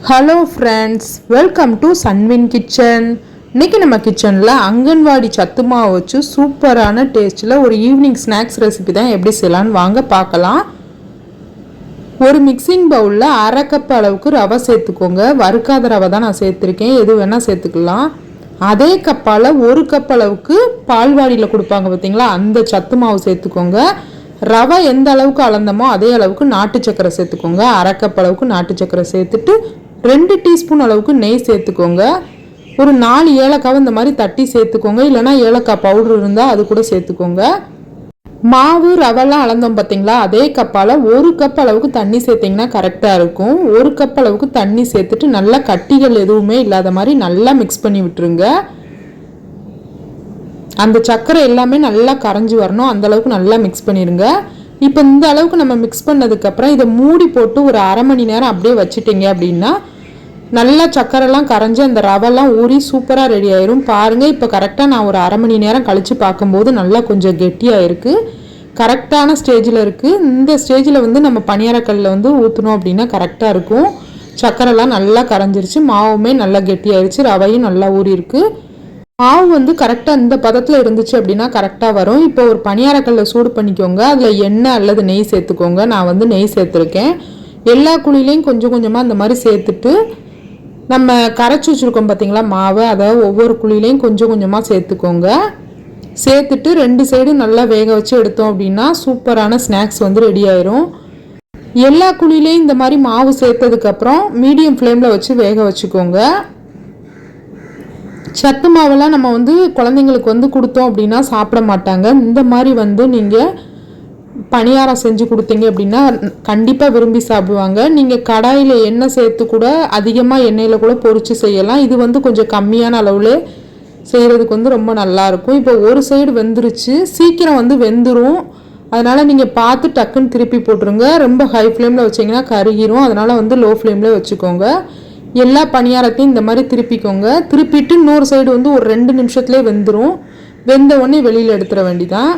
Hello friends, welcome to சன்வின் kitchen. இன்றைக்கி நம்ம கிச்சனில் அங்கன்வாடி சத்து மாவு வச்சு சூப்பரான டேஸ்ட்டில் ஒரு ஈவினிங் ஸ்நாக்ஸ் ரெசிபி தான் எப்படி செய்யலான்னு வாங்க பார்க்கலாம். ஒரு மிக்சிங் பவுலில் அரை கப் அளவுக்கு ரவை சேர்த்துக்கோங்க. வறுக்காத ரவை தான் நான் சேர்த்துருக்கேன், எது வேணால் சேர்த்துக்கலாம். அதே கப்பால் ஒரு கப் அளவுக்கு பால்வாடியில் கொடுப்பாங்க பார்த்தீங்களா, அந்த சத்து மாவு சேர்த்துக்கோங்க. ரவை எந்த அளவுக்கு அளந்தமோ அதே அளவுக்கு நாட்டு சக்கரை சேர்த்துக்கோங்க. அரை கப் அளவுக்கு நாட்டு சக்கரை சேர்த்துட்டு 2 டீஸ்பூன் அளவுக்கு நெய் சேர்த்துக்கோங்க. ஒரு 4 ஏலக்காவை இந்த மாதிரி தட்டி சேர்த்துக்கோங்க, இல்லைனா ஏலக்காய் பவுடர் இருந்தால் அது கூட சேர்த்துக்கோங்க. மாவு ரவெல்லாம் அளந்தோம் பார்த்தீங்களா, அதே கப்பால் ஒரு கப் அளவுக்கு தண்ணி சேர்த்திங்கன்னா கரெக்டாக இருக்கும். ஒரு கப் அளவுக்கு தண்ணி சேர்த்துட்டு நல்லா கட்டிகள் எதுவுமே இல்லாத மாதிரி நல்லா மிக்ஸ் பண்ணி விட்டுருங்க. அந்த சர்க்கரை எல்லாமே நல்லா கரைஞ்சி வரணும், அந்தளவுக்கு நல்லா மிக்ஸ் பண்ணிடுங்க. இப்போ இந்த அளவுக்கு நம்ம மிக்ஸ் பண்ணதுக்கப்புறம் இதை மூடி போட்டு ஒரு அரை மணி நேரம் அப்படியே வச்சுட்டிங்க அப்படின்னா நல்லா சர்க்கரைலாம் கரைஞ்சி அந்த ரவெல்லாம் ஊறி சூப்பராக ரெடி ஆயிரும். பாருங்கள், இப்போ கரெக்டாக நான் ஒரு அரை மணி நேரம் கழித்து பார்க்கும்போது நல்லா கொஞ்சம் கெட்டியாக இருக்குது, கரெக்டான ஸ்டேஜில் இருக்குது. இந்த ஸ்டேஜில் வந்து நம்ம பணியாரக்கல்லில் வந்து ஊற்றணும் அப்படின்னா கரெக்டாக இருக்கும். சர்க்கரைலாம் நல்லா கரைஞ்சிருச்சு, மாவுமே நல்லா கெட்டியாயிருச்சு, ரவையும் நல்லா ஊறி இருக்குது. மாவு வந்து கரெக்டாக இந்த பதத்தில் இருந்துச்சு அப்படின்னா கரெக்டாக வரும். இப்போ ஒரு பணியாரக்கல்ல சூடு பண்ணிக்கோங்க, அதில் எண்ணெய் அல்லது நெய் சேர்த்துக்கோங்க. நான் வந்து நெய் சேர்த்துருக்கேன். எல்லா குழிலையும் கொஞ்சம் கொஞ்சமாக இந்த மாதிரி சேர்த்துட்டு நம்ம கரைச்சி வச்சுருக்கோம் பார்த்தீங்களா மாவை, அதை ஒவ்வொரு குழிலையும் கொஞ்சம் கொஞ்சமாக சேர்த்துக்கோங்க. சேர்த்துட்டு 2 சைடும் நல்லா வேக வச்சு எடுத்தோம் அப்படின்னா சூப்பரான ஸ்நாக்ஸ் வந்து ரெடி ஆயிரும். எல்லா குழிலையும் இந்த மாதிரி மாவு சேர்த்ததுக்கப்புறம் மீடியம் ஃப்ளேமில் வச்சு வேக வச்சுக்கோங்க. சத்து மாவெல்லாம் நம்ம வந்து குழந்தைங்களுக்கு வந்து கொடுத்தோம் அப்படின்னா சாப்பிட மாட்டாங்க. இந்த மாதிரி வந்து நீங்கள் பணியாரம் செஞ்சு கொடுத்தீங்க அப்படின்னா கண்டிப்பாக விரும்பி சாப்பிடுவாங்க. நீங்கள் கடாயில் எண்ணெய் சேர்த்து கூட அதிகமாக எண்ணெயில் கூட பொரித்து செய்யலாம். இது வந்து கொஞ்சம் கம்மியான அளவில் செய்கிறதுக்கு வந்து ரொம்ப நல்லாயிருக்கும். இப்போ ஒரு சைடு வெந்துருச்சு, சீக்கிரம் வந்து வெந்துடும். அதனால் நீங்கள் பார்த்து டக்குன்னு திருப்பி போட்டுருங்க. ரொம்ப ஹை ஃப்ளேமில் வச்சிங்கன்னா கருகிரும், அதனால் வந்து லோ ஃப்ளேமில் வச்சுக்கோங்க. எல்லா பணியாரத்தையும் இந்த மாதிரி திருப்பிக்கோங்க. திருப்பிட்டு இன்னொரு சைடு வந்து ஒரு 2 நிமிஷத்துலேயே வெந்துடும். வெந்த உடனே வெளியில் எடுத்துட வேண்டிதான்.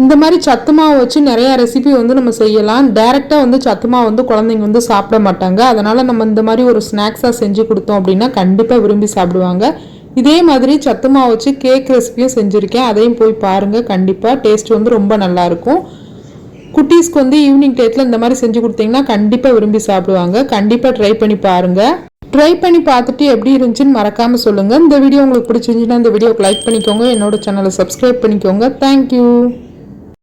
இந்த மாதிரி சத்து மாவு வச்சு நிறையா ரெசிபி வந்து நம்ம செய்யலாம். டைரெக்டாக வந்து சத்து மாவு வந்து குழந்தைங்க வந்து சாப்பிட மாட்டாங்க. அதனால் நம்ம இந்த மாதிரி ஒரு ஸ்நாக்ஸாக செஞ்சு கொடுத்தோம் அப்படின்னா கண்டிப்பாக விரும்பி சாப்பிடுவாங்க. இதே மாதிரி சத்து மாவு வச்சு கேக் ரெசிபியும் செஞ்சுருக்கேன், அதையும் போய் பாருங்கள். கண்டிப்பாக டேஸ்ட் வந்து ரொம்ப நல்லாயிருக்கும். குட்டீஸ்க்கு வந்து ஈவினிங் டயத்தில் இந்த மாதிரி செஞ்சு கொடுத்தீங்கன்னா கண்டிப்பாக விரும்பி சாப்பிடுவாங்க. கண்டிப்பாக ட்ரை பண்ணி பாருங்கள். ட்ரை பண்ணி பார்த்துட்டு எப்படி இருந்துச்சுன்னு மறக்காமல் சொல்லுங்கள். இந்த வீடியோ உங்களுக்கு பிடிச்சிருந்துச்சுன்னா இந்த வீடியோக்கு லைக் பண்ணிக்கோங்க, என்னோட சேனலை சப்ஸ்கிரைப் பண்ணிக்கோங்க. தேங்க்யூ.